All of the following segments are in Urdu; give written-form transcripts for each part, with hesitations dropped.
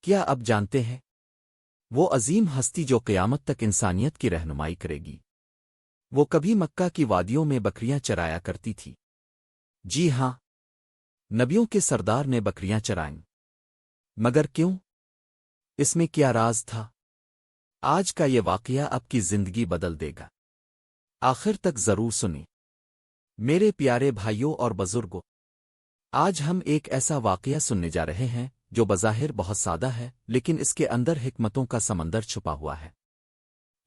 کیا اب جانتے ہیں وہ عظیم ہستی جو قیامت تک انسانیت کی رہنمائی کرے گی؟ وہ کبھی مکہ کی وادیوں میں بکریاں چرایا کرتی تھی۔ جی ہاں، نبیوں کے سردار نے بکریاں چرائیں۔ مگر کیوں؟ اس میں کیا راز تھا؟ آج کا یہ واقعہ آپ کی زندگی بدل دے گا۔ آخر تک ضرور سنیں میرے پیارے بھائیوں اور بزرگوں۔ آج ہم ایک ایسا واقعہ سننے جا رہے ہیں جو بظاہر بہت سادہ ہے، لیکن اس کے اندر حکمتوں کا سمندر چھپا ہوا ہے۔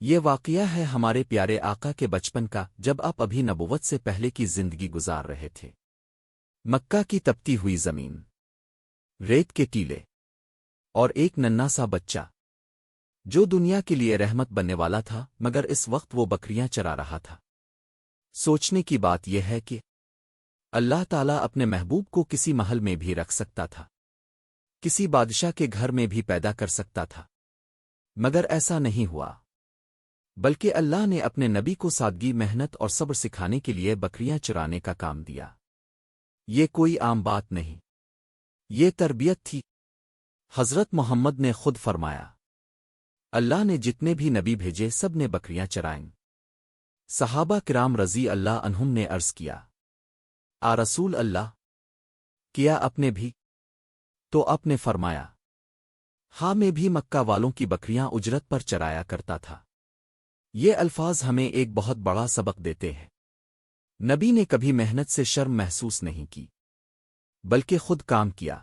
یہ واقعہ ہے ہمارے پیارے آقا کے بچپن کا، جب آپ ابھی نبوت سے پہلے کی زندگی گزار رہے تھے۔ مکہ کی تپتی ہوئی زمین، ریت کے ٹیلے، اور ایک ننھا سا بچہ جو دنیا کے لیے رحمت بننے والا تھا، مگر اس وقت وہ بکریاں چرا رہا تھا۔ سوچنے کی بات یہ ہے کہ اللہ تعالیٰ اپنے محبوب کو کسی محل میں بھی رکھ سکتا تھا، کسی بادشاہ کے گھر میں بھی پیدا کر سکتا تھا، مگر ایسا نہیں ہوا، بلکہ اللہ نے اپنے نبی کو سادگی، محنت اور صبر سکھانے کے لیے بکریاں چرانے کا کام دیا۔ یہ کوئی عام بات نہیں، یہ تربیت تھی۔ حضرت محمد نے خود فرمایا، اللہ نے جتنے بھی نبی بھیجے سب نے بکریاں چرائیں۔ صحابہ کرام رضی اللہ عنہم نے عرض کیا، آ رسول اللہ، کیا اپنے بھی؟ تو آپ نے فرمایا، ہاں، میں بھی مکہ والوں کی بکریاں اجرت پر چرایا کرتا تھا۔ یہ الفاظ ہمیں ایک بہت بڑا سبق دیتے ہیں۔ نبی نے کبھی محنت سے شرم محسوس نہیں کی، بلکہ خود کام کیا،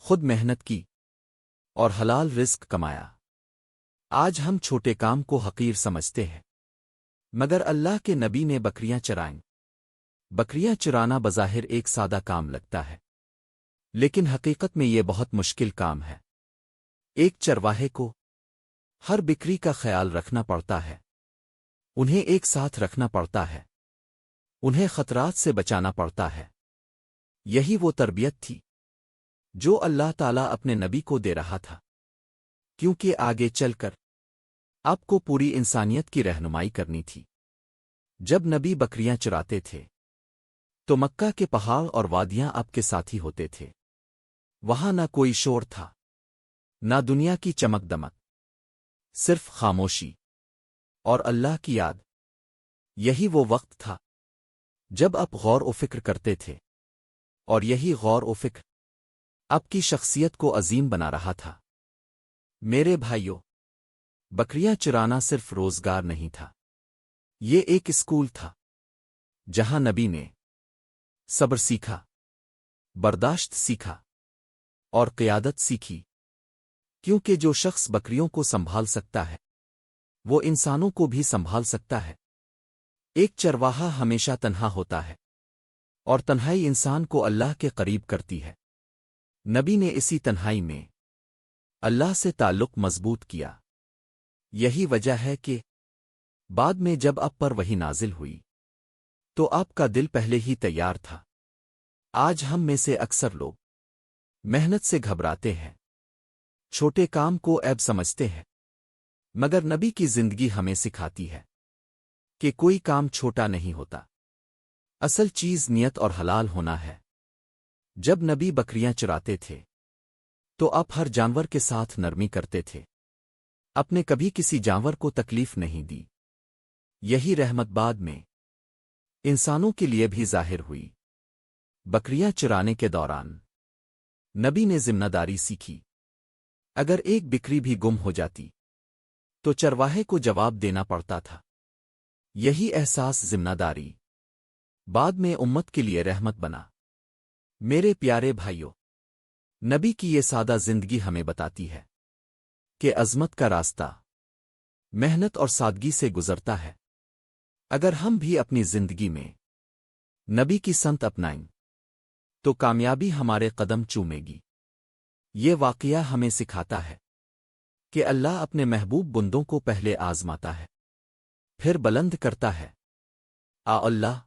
خود محنت کی، اور حلال رزق کمایا۔ آج ہم چھوٹے کام کو حقیر سمجھتے ہیں، مگر اللہ کے نبی نے بکریاں چرائیں۔ بکریاں چرانا بظاہر ایک سادہ کام لگتا ہے، لیکن حقیقت میں یہ بہت مشکل کام ہے۔ ایک چرواہے کو ہر بکری کا خیال رکھنا پڑتا ہے، انہیں ایک ساتھ رکھنا پڑتا ہے، انہیں خطرات سے بچانا پڑتا ہے۔ یہی وہ تربیت تھی جو اللہ تعالیٰ اپنے نبی کو دے رہا تھا، کیونکہ آگے چل کر آپ کو پوری انسانیت کی رہنمائی کرنی تھی۔ جب نبی بکریاں چراتے تھے تو مکہ کے پہاڑ اور وادیاں آپ کے ساتھی ہوتے تھے۔ وہاں نہ کوئی شور تھا، نہ دنیا کی چمک دمک، صرف خاموشی اور اللہ کی یاد۔ یہی وہ وقت تھا جب آپ غور و فکر کرتے تھے، اور یہی غور و فکر آپ کی شخصیت کو عظیم بنا رہا تھا۔ میرے بھائیوں، بکریاں چرانا صرف روزگار نہیں تھا، یہ ایک اسکول تھا جہاں نبی نے صبر سیکھا، برداشت سیکھا، اور قیادت سیکھی۔ کیونکہ جو شخص بکریوں کو سنبھال سکتا ہے وہ انسانوں کو بھی سنبھال سکتا ہے۔ ایک چرواہا ہمیشہ تنہا ہوتا ہے، اور تنہائی انسان کو اللہ کے قریب کرتی ہے۔ نبی نے اسی تنہائی میں اللہ سے تعلق مضبوط کیا۔ یہی وجہ ہے کہ بعد میں جب آپ پر وحی نازل ہوئی تو آپ کا دل پہلے ہی تیار تھا۔ آج ہم میں سے اکثر لوگ محنت سے گھبراتے ہیں، چھوٹے کام کو عیب سمجھتے ہیں، مگر نبی کی زندگی ہمیں سکھاتی ہے کہ کوئی کام چھوٹا نہیں ہوتا، اصل چیز نیت اور حلال ہونا ہے۔ جب نبی بکریاں چراتے تھے تو آپ ہر جانور کے ساتھ نرمی کرتے تھے، آپ نے کبھی کسی جانور کو تکلیف نہیں دی۔ یہی رحمت بعد میں انسانوں کے لیے بھی ظاہر ہوئی۔ بکریاں چرانے کے دوران نبی نے ذمہ داری سیکھی۔ اگر ایک بکری بھی گم ہو جاتی تو چرواہے کو جواب دینا پڑتا تھا۔ یہی احساس ذمہ داری بعد میں امت کے لیے رحمت بنا۔ میرے پیارے بھائیوں، نبی کی یہ سادہ زندگی ہمیں بتاتی ہے کہ عظمت کا راستہ محنت اور سادگی سے گزرتا ہے۔ اگر ہم بھی اپنی زندگی میں نبی کی سنت اپنائیں تو کامیابی ہمارے قدم چومے گی۔ یہ واقعہ ہمیں سکھاتا ہے کہ اللہ اپنے محبوب بندوں کو پہلے آزماتا ہے، پھر بلند کرتا ہے۔ آ اللہ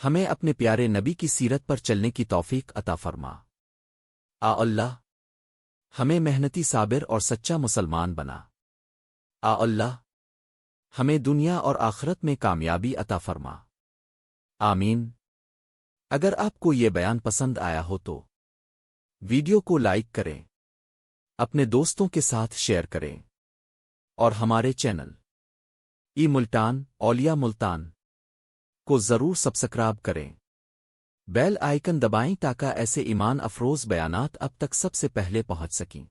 ہمیں اپنے پیارے نبی کی سیرت پر چلنے کی توفیق عطا فرما۔ آ اللہ ہمیں محنتی، صابر اور سچا مسلمان بنا۔ آ اللہ ہمیں دنیا اور آخرت میں کامیابی عطا فرما۔ آمین۔ اگر آپ کو یہ بیان پسند آیا ہو تو ویڈیو کو لائک کریں، اپنے دوستوں کے ساتھ شیئر کریں اور ہمارے چینل ای ملتان اولیاء ملتان کو ضرور سبسکرائب کریں، بیل آئیکن دبائیں تاکہ ایسے ایمان افروز بیانات اب تک سب سے پہلے پہنچ سکیں۔